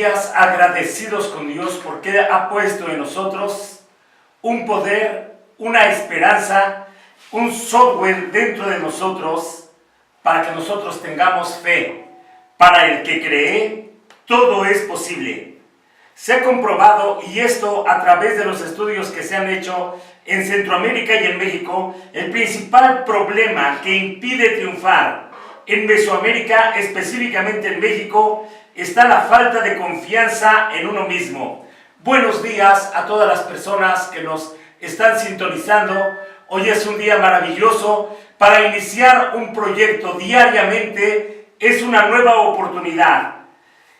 días agradecidos con Dios porque ha puesto en nosotros un poder, una esperanza, un software dentro de nosotros para que nosotros tengamos fe. Para el que cree, todo es posible. Se ha comprobado, y esto a través de los estudios que se han hecho en Centroamérica y en México, el principal problema que impide triunfar en Mesoamérica, específicamente en México, está la falta de confianza en uno mismo. Buenos días a todas las personas que nos están sintonizando. Hoy es un día maravilloso para iniciar un proyecto diariamente. Es una nueva oportunidad.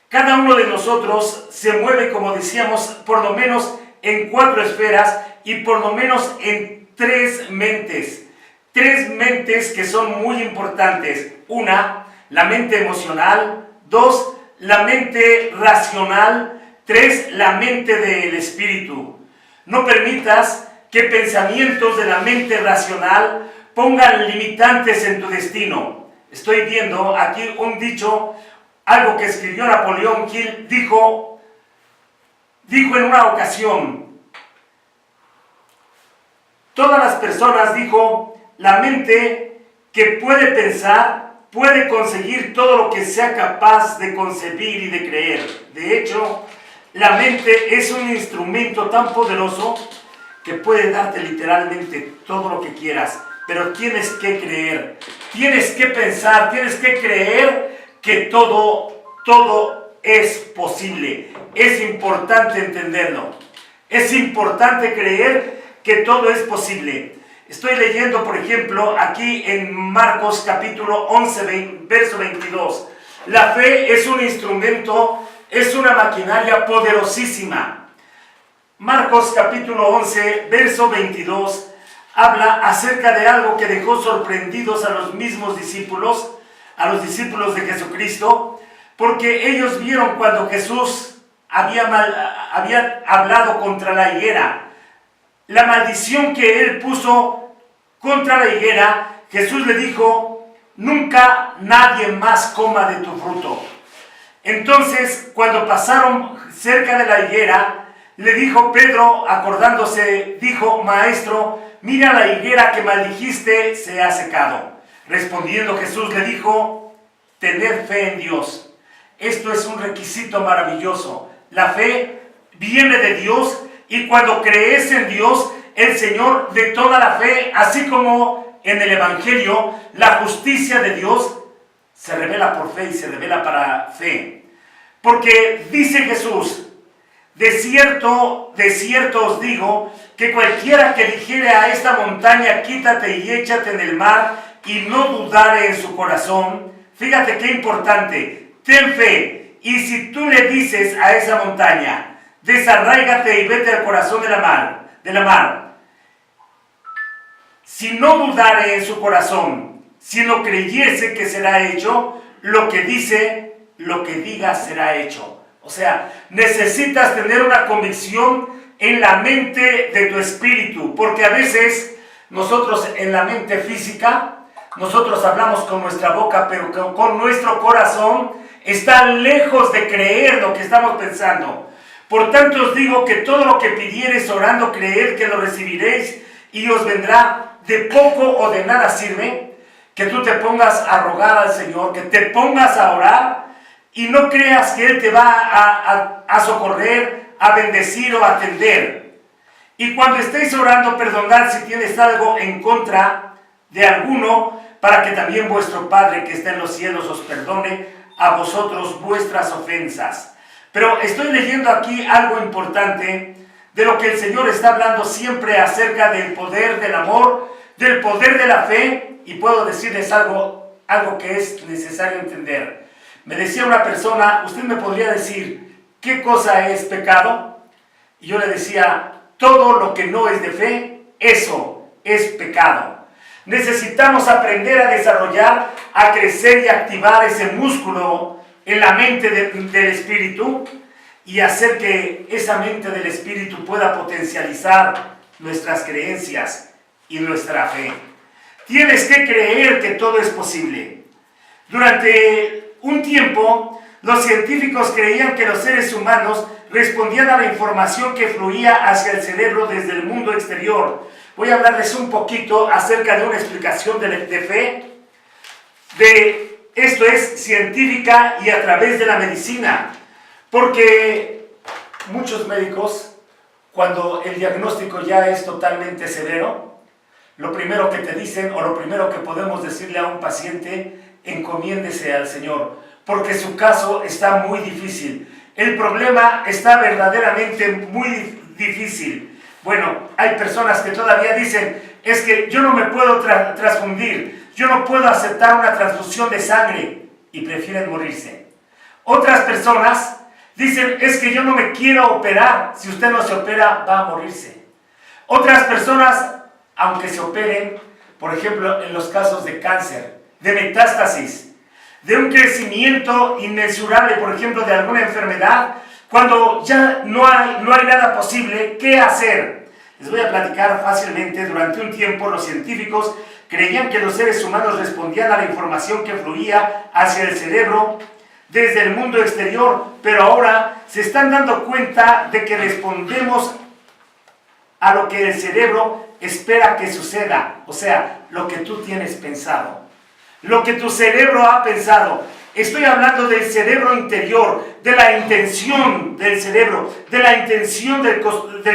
Cada uno de nosotros se mueve, como decíamos, por lo menos en 4 esferas y por lo menos en 3 mentes. 3 mentes que son muy importantes. Una, la mente emocional. 2, la mente racional. 3, la mente del espíritu. No permitas que pensamientos de la mente racional pongan limitantes en tu destino. Estoy viendo aquí un dicho, algo que escribió Napoleón Hill, dijo en una ocasión: todas las personas, dijo, la mente que puede pensar, puede conseguir todo lo que sea capaz de concebir y de creer. De hecho, la mente es un instrumento tan poderoso que puede darte literalmente todo lo que quieras, pero tienes que creer, tienes que pensar, tienes que creer que todo es posible. Es importante entenderlo. Es importante creer que todo es posible. Estoy leyendo, por ejemplo, aquí en Marcos capítulo 11, verso 22. La fe es un instrumento, es una maquinaria poderosísima. Marcos capítulo 11, verso 22, habla acerca de algo que dejó sorprendidos a los mismos discípulos, a los discípulos de Jesucristo, porque ellos vieron cuando Jesús había hablado contra la higuera. La maldición que él puso contra la higuera, Jesús le dijo: nunca nadie más coma de tu fruto. Entonces, cuando pasaron cerca de la higuera, le dijo Pedro, acordándose, dijo: maestro, mira la higuera que maldijiste, se ha secado. Respondiendo Jesús le dijo: tened fe en Dios. Esto es un requisito maravilloso. La fe viene de Dios, y cuando crees en Dios, el Señor de toda la fe, así como en el Evangelio, la justicia de Dios se revela por fe y se revela para fe. Porque dice Jesús: de cierto os digo, que cualquiera que dijere a esta montaña, quítate y échate en el mar, y no dudare en su corazón. Fíjate qué importante, ten fe, y si tú le dices a esa montaña, desarráigate y vete al corazón de la mar, si no dudare en su corazón, sino creyese que será hecho lo que dice, lo que diga será hecho. O sea, necesitas tener una convicción en la mente de tu espíritu, porque a veces nosotros en la mente física, nosotros hablamos con nuestra boca, pero con nuestro corazón está lejos de creer lo que estamos pensando. Por tanto os digo que todo lo que pidiereis orando, creed que lo recibiréis y os vendrá. De poco o de nada sirve que tú te pongas a rogar al Señor, que te pongas a orar y no creas que Él te va a socorrer, a bendecir o a atender. Y cuando estéis orando, perdonad si tienes algo en contra de alguno, para que también vuestro Padre que está en los cielos os perdone a vosotros vuestras ofensas. Pero estoy leyendo aquí algo importante de lo que el Señor está hablando siempre acerca del poder del amor, del poder de la fe, y puedo decirles algo que es necesario entender. Me decía una persona: ¿usted me podría decir qué cosa es pecado? Y yo le decía: todo lo que no es de fe, eso es pecado. Necesitamos aprender a desarrollar, a crecer y activar ese músculo en la mente del espíritu, y hacer que esa mente del espíritu pueda potencializar nuestras creencias y nuestra fe. Tienes que creer que todo es posible. Durante un tiempo Los científicos creían que los seres humanos respondían a la información que fluía hacia el cerebro desde el mundo exterior. Voy a hablarles un poquito acerca de una explicación de fe, esto es científica y a través de la medicina, porque muchos médicos, cuando el diagnóstico ya es totalmente severo, lo primero que te dicen, o lo primero que podemos decirle a un paciente, encomiéndese al Señor, porque su caso está muy difícil. El problema está verdaderamente muy difícil. Bueno, hay personas que todavía dicen, es que yo no me puedo transfundir, yo no puedo aceptar una transfusión de sangre, y prefieren morirse. Otras personas dicen, es que yo no me quiero operar, si usted no se opera va a morirse. Otras personas, aunque se operen, por ejemplo, en los casos de cáncer, de metástasis, de un crecimiento inmensurable, por ejemplo, de alguna enfermedad, cuando ya no hay nada posible, ¿qué hacer? Les voy a platicar fácilmente. Durante un tiempo los científicos creían que los seres humanos respondían a la información que fluía hacia el cerebro desde el mundo exterior, pero ahora se están dando cuenta de que respondemos a lo que el cerebro espera que suceda, o sea, lo que tú tienes pensado, lo que tu cerebro ha pensado. Estoy hablando del cerebro interior, de la intención del cerebro, de la intención del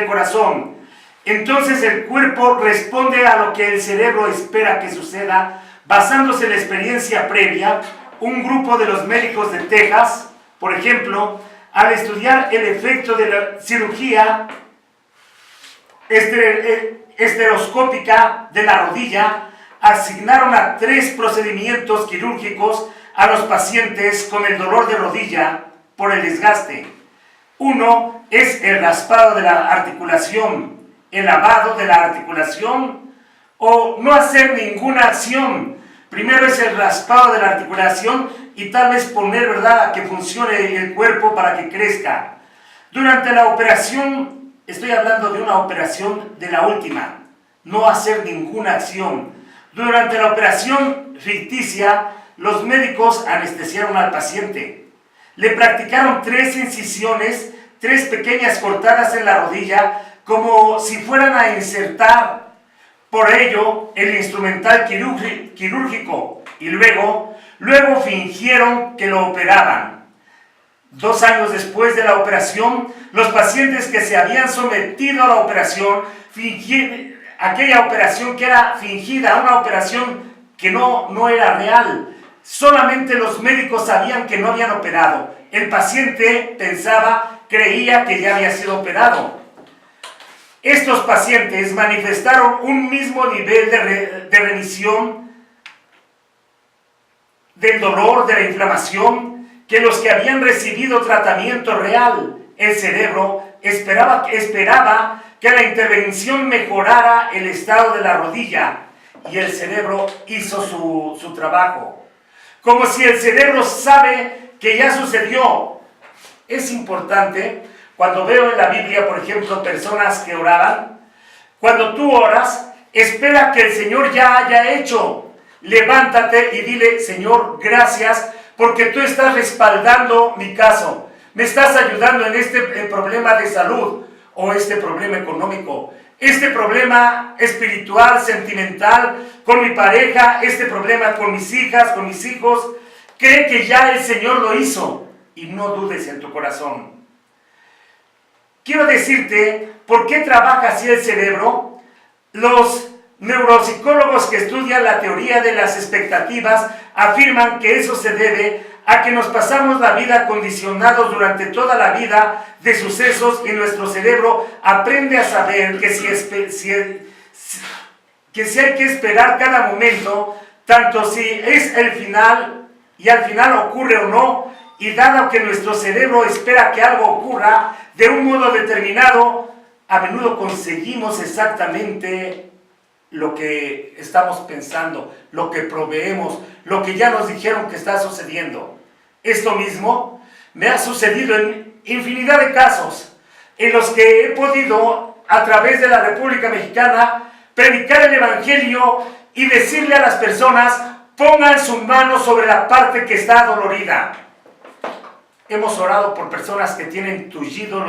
corazón. Entonces el cuerpo responde a lo que el cerebro espera que suceda, basándose en la experiencia previa. Un grupo de los médicos de Texas, por ejemplo, al estudiar el efecto de la cirugía estereoscópica de la rodilla, asignaron a 3 procedimientos quirúrgicos a los pacientes con el dolor de rodilla por el desgaste. Uno es el raspado de la articulación, el lavado de la articulación o no hacer ninguna acción. Primero es el raspado de la articulación y tal vez poner, ¿verdad?, a que funcione el cuerpo para que crezca. Durante la operación, estoy hablando de una operación de la última, no hacer ninguna acción. Durante la operación ficticia, los médicos anestesiaron al paciente. Le practicaron 3 incisiones, 3 pequeñas cortadas en la rodilla, como si fueran a insertar por ello el instrumental quirúrgico, y luego fingieron que lo operaban. 2 años después de la operación, los pacientes que se habían sometido a la operación, aquella operación que era fingida, una operación que no era real, solamente los médicos sabían que no habían operado. El paciente creía que ya había sido operado. Estos pacientes manifestaron un mismo nivel de remisión del dolor, de la inflamación, que los que habían recibido tratamiento real. El cerebro esperaba que la intervención mejorara el estado de la rodilla, y el cerebro hizo su trabajo. Como si el cerebro sabe que ya sucedió. Es importante, cuando veo en la Biblia, por ejemplo, personas que oraban, cuando tú oras, espera que el Señor ya haya hecho. Levántate y dile, Señor, gracias, porque tú estás respaldando mi caso. Me estás ayudando en este problema de salud, o este problema económico, este problema espiritual, sentimental, con mi pareja, este problema con mis hijas, con mis hijos. Cree que ya el Señor lo hizo y no dudes en tu corazón. Quiero decirte por qué trabaja así el cerebro. Los neuropsicólogos que estudian la teoría de las expectativas afirman que eso se debe a que nos pasamos la vida condicionados durante toda la vida de sucesos, y nuestro cerebro aprende a saber que si hay que esperar cada momento, tanto si es el final y al final ocurre o no, y dado que nuestro cerebro espera que algo ocurra de un modo determinado, a menudo conseguimos exactamente lo que estamos pensando, lo que proveemos, lo que ya nos dijeron que está sucediendo. Esto mismo me ha sucedido en infinidad de casos en los que he podido, a través de la República Mexicana, predicar el Evangelio y decirle a las personas, pongan su mano sobre la parte que está dolorida. Hemos orado por personas que tienen tullido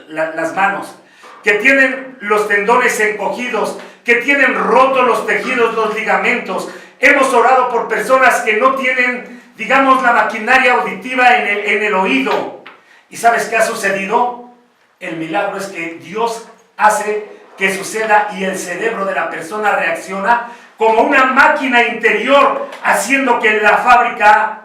las manos, que tienen los tendones encogidos, que tienen rotos los tejidos, los ligamentos. Hemos orado por personas que no tienen, digamos, la maquinaria auditiva en el oído. ¿Y sabes qué ha sucedido? El milagro es que Dios hace que suceda y el cerebro de la persona reacciona como una máquina interior, haciendo que la fábrica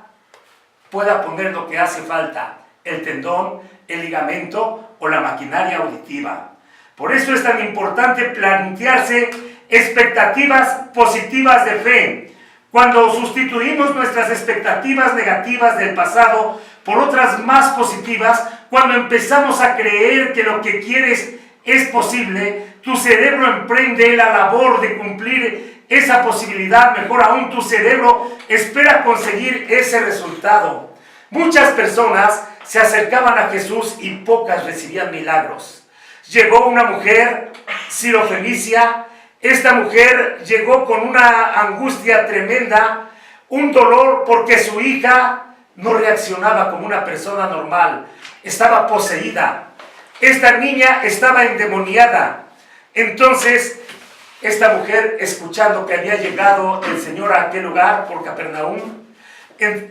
pueda poner lo que hace falta, el tendón, el ligamento o la maquinaria auditiva. Por eso es tan importante plantearse expectativas positivas de fe. Cuando sustituimos nuestras expectativas negativas del pasado por otras más positivas, cuando empezamos a creer que lo que quieres es posible, tu cerebro emprende la labor de cumplir esa posibilidad. Mejor aún, tu cerebro espera conseguir ese resultado. Muchas personas se acercaban a Jesús y pocas recibían milagros. Llegó una mujer sirofenicia. Esta mujer llegó con una angustia tremenda, un dolor porque su hija no reaccionaba como una persona normal, estaba poseída. Esta niña estaba endemoniada. Entonces, esta mujer, escuchando que había llegado el Señor a aquel lugar, por Capernaum,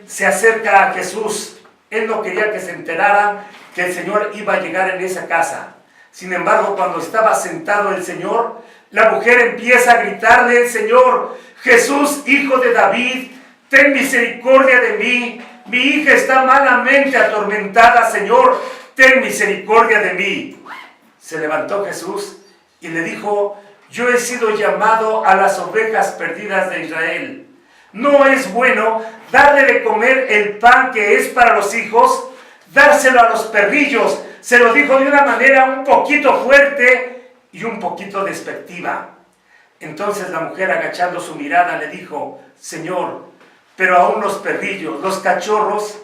se acerca a Jesús. Él no quería que se enteraran que el Señor iba a llegar en esa casa. Sin embargo, cuando estaba sentado el Señor, la mujer empieza a gritarle: Señor, Jesús, hijo de David, ten misericordia de mí. Mi hija está malamente atormentada, Señor, ten misericordia de mí. Se levantó Jesús y le dijo: yo he sido llamado a las ovejas perdidas de Israel. No es bueno darle de comer el pan que es para los hijos, dárselo a los perrillos. Se lo dijo de una manera un poquito fuerte y un poquito despectiva. Entonces la mujer, agachando su mirada, le dijo: Señor, pero aún los perrillos, los cachorros,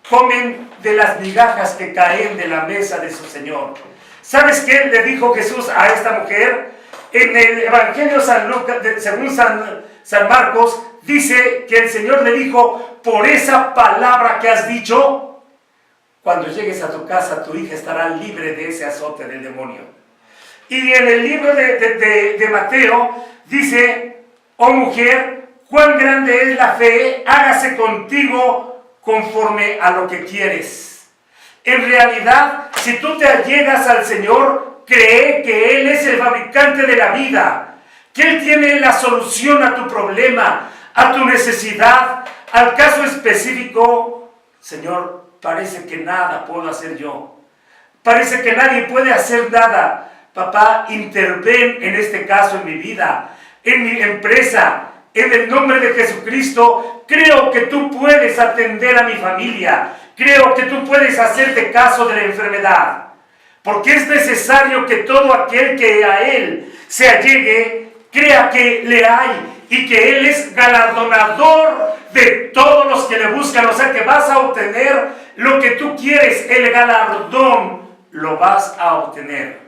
comen de las migajas que caen de la mesa de su Señor. ¿Sabes qué le dijo Jesús a esta mujer? En el Evangelio según San Marcos, dice que el Señor le dijo: por esa palabra que has dicho, cuando llegues a tu casa, tu hija estará libre de ese azote del demonio. Y en el libro de Mateo dice: oh mujer, cuán grande es la fe, hágase contigo conforme a lo que quieres. En realidad, si tú te allegas al Señor, cree que Él es el fabricante de la vida, que Él tiene la solución a tu problema, a tu necesidad, al caso específico. Señor, parece que nada puedo hacer yo. Parece que nadie puede hacer nada. Papá, interven en este caso en mi vida, en mi empresa. En el nombre de Jesucristo, creo que tú puedes atender a mi familia. Creo que tú puedes hacerte caso de la enfermedad. Porque es necesario que todo aquel que a Él se allegue, crea que le hay y que Él es galardonador de todos los que le buscan. O sea que vas a obtener lo que tú quieres, el galardón lo vas a obtener.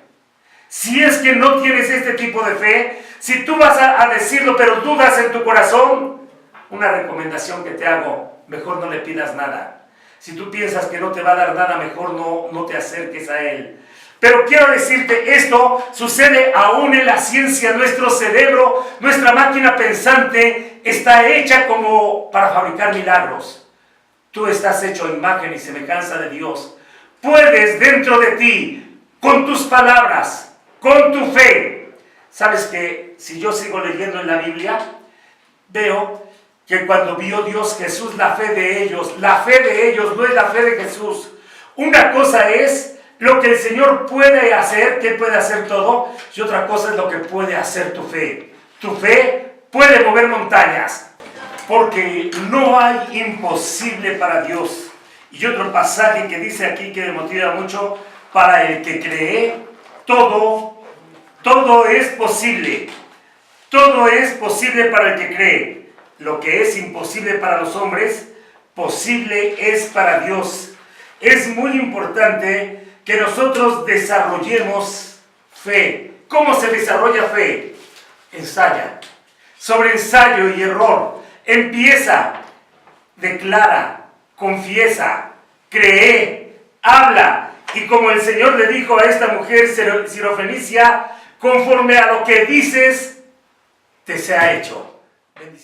Si es que no tienes este tipo de fe, si tú vas a decirlo pero dudas en tu corazón, una recomendación que te hago: mejor no le pidas nada. Si tú piensas que no te va a dar nada, mejor no te acerques a Él. Pero quiero decirte, esto sucede aún en la ciencia. Nuestro cerebro, nuestra máquina pensante, está hecha como para fabricar milagros. Tú estás hecho a imagen y semejanza de Dios. Puedes dentro de ti, con tus palabras, con tu fe. ¿Sabes que si yo sigo leyendo en la Biblia, veo que cuando vio Dios Jesús la fe de ellos no es la fe de Jesús. Una cosa es lo que el Señor puede hacer, que Él puede hacer todo, y otra cosa es lo que puede hacer tu fe. Tu fe puede mover montañas, porque no hay imposible para Dios. Y otro pasaje que dice aquí que me motiva mucho: para el que cree, todo es posible. Todo es posible para el que cree. Lo que es imposible para los hombres, posible es para Dios. Es muy importante que nosotros desarrollemos fe. ¿Cómo se desarrolla fe? Ensaya. Sobre ensayo y error. Empieza, declara, confiesa, cree, habla. Y como el Señor le dijo a esta mujer sirofenicia, conforme a lo que dices, te sea hecho. Bendición.